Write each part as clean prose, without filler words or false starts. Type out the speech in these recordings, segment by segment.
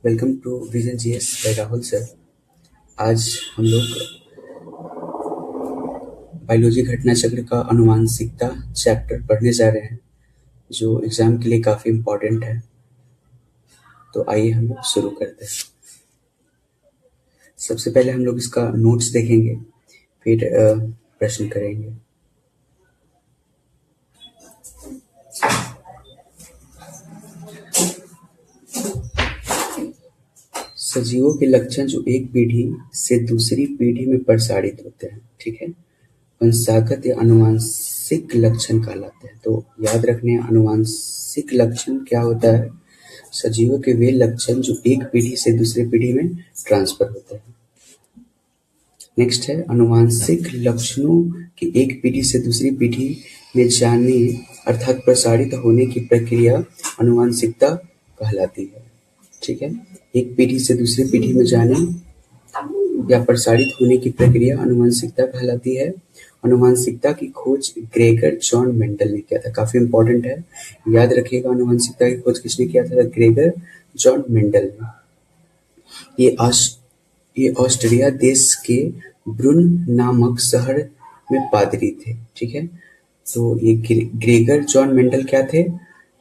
Welcome to Vision GS by Rahul sir. आज हम लोग बायोलॉजी घटना चक्र का अनुवांशिकता चैप्टर पढ़ने जा रहे हैं, जो एग्जाम के लिए काफ़ी इम्पोर्टेंट है। तो आइए हम लोग शुरू करते हैं। सबसे पहले हम लोग इसका नोट्स देखेंगे, फिर प्रश्न करेंगे। सजीवों के लक्षण जो एक पीढ़ी से दूसरी पीढ़ी में प्रसारित होते हैं, ठीक है, वंशागत या अनुवांशिक लक्षण कहलाते हैं। तो याद रखने, अनुवांशिक लक्षण क्या होता है? सजीवों के वे लक्षण जो एक पीढ़ी से दूसरी पीढ़ी में ट्रांसफर होते हैं। नेक्स्ट है अनुवांशिक लक्षणों की एक पीढ़ी से दूसरी पीढ़ी में जाने अर्थात प्रसारित होने की प्रक्रिया अनुवांशिकता कहलाती है। ठीक है, एक पीढ़ी से दूसरी पीढ़ी में जाने या प्रसारित होने की प्रक्रिया अनुवांशिकता कहलाती है। अनुवांशिकता की खोज ग्रेगर जॉन मेंडल ने किया था। काफी इंपॉर्टेंट है, याद रखिएगा। अनुवांशिकता की खोज किसने किया था? ग्रेगर जॉन मेंडल ने। ये ऑस्ट्रिया देश के ब्रुन नामक शहर में पादरी थे। ठीक है, तो ये ग्रेगर जॉन मेंडल क्या थे?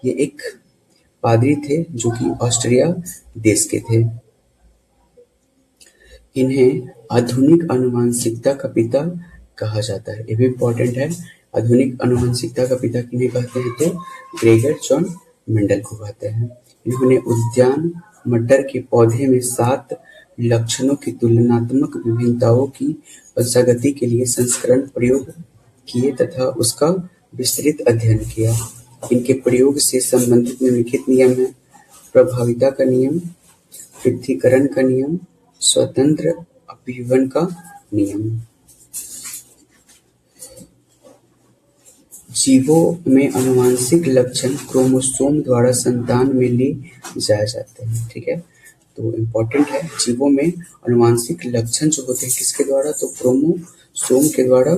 ये एक पादरी थे जो कि ऑस्ट्रिया देश के थे। इन्हें आधुनिक अनुवांशिकता का पिता कहा जाता है। ये भी इम्पोर्टेंट है। आधुनिक अनुवांशिकता का पिता किन्हें कहते हैं? तो ग्रेगर जॉन मेंडल को कहते हैं। इन्होंने उद्यान मटर के पौधे में 7 लक्षणों की तुलनात्मक विभिन्नताओं की वंशागति के लिए संस्करण प्रयोग किए तथा उसका विस्तृत अध्ययन किया। इनके प्रयोग से संबंधित निम्नलिखित नियम है: प्रभाविता का नियम, पृथक्करण का नियम, स्वतंत्र अपीवन का नियम। जीवों में अनुवांशिक लक्षण क्रोमोसोम द्वारा संतान में ले जाए जाते हैं। ठीक है, तो इम्पोर्टेंट है। जीवों में अनुवांशिक लक्षण जो होते हैं किसके द्वारा? तो क्रोमोसोम के द्वारा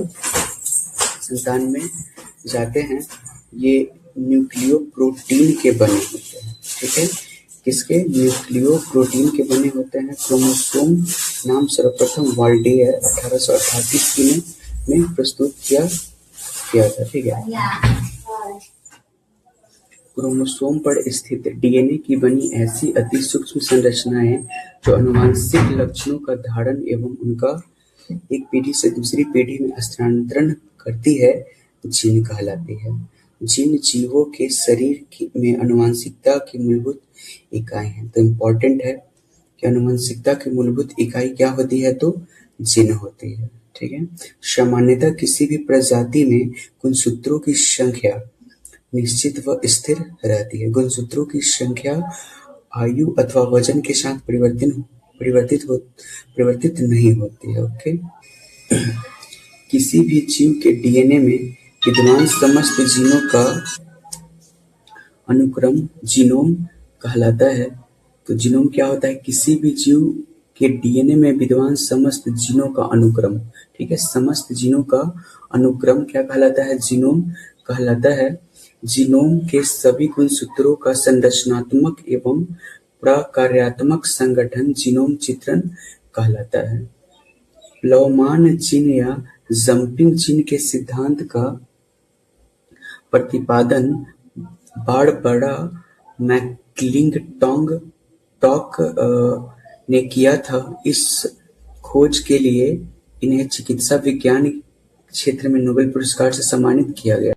संतान में जाते हैं। ये न्यूक्लियोप्रोटीन के बने होते हैं। ठीक है, किसके? न्यूक्लियोप्रोटीन के बने होते हैं। क्रोमोसोम नाम सर्वप्रथम वाल्डेयर 1838 ईस्वी में प्रस्तुत किया था। ठीक है, क्रोमोसोम पर स्थित डीएनए की बनी ऐसी अति सूक्ष्म संरचनाएं जो अनुवांशिक लक्षणों का धारण एवं उनका एक पीढ़ी से दूसरी पीढ़ी में स्थानांतरण करती है, जीन कहलाती है। जीन जीवों के शरीर में अनुवांशिकता की मूलभूत इकाई है। तो इम्पोर्टेंट है कि अनुवांशिकता की मूलभूत इकाई क्या होती है? तो जीन होती है। ठीक है, सामान्यतः किसी भी प्रजाति में गुणसूत्रों की संख्या निश्चित व स्थिर रहती है। गुणसूत्रों की संख्या आयु अथवा वजन के साथ परिवर्तित नहीं होती है। ओके, किसी भी जीव के डीएनए में विद्यमान समस्त जीनों का अनुक्रम जीनोम कहलाता है। तो जीनोम क्या होता है? किसी भी जीव के डीएनए में विद्यमान समस्त जीनों का अनुक्रम। ठीक है, समस्त जीनों का अनुक्रम क्या कहलाता है? जीनोम कहलाता है। जीनोम के सभी गुणसूत्रों का संरचनात्मक एवं प्रकार्यात्मक संगठन जीनोम चित्रण कहलाता है। प्लवमान जीन या जंपिंग जीन के सिद्धांत का प्रतिपादन बारबरा मैकक्लिंटॉक ने किया था। इस खोज के लिए इन्हें चिकित्सा विज्ञान क्षेत्र में नोबेल पुरस्कार से सम्मानित किया गया।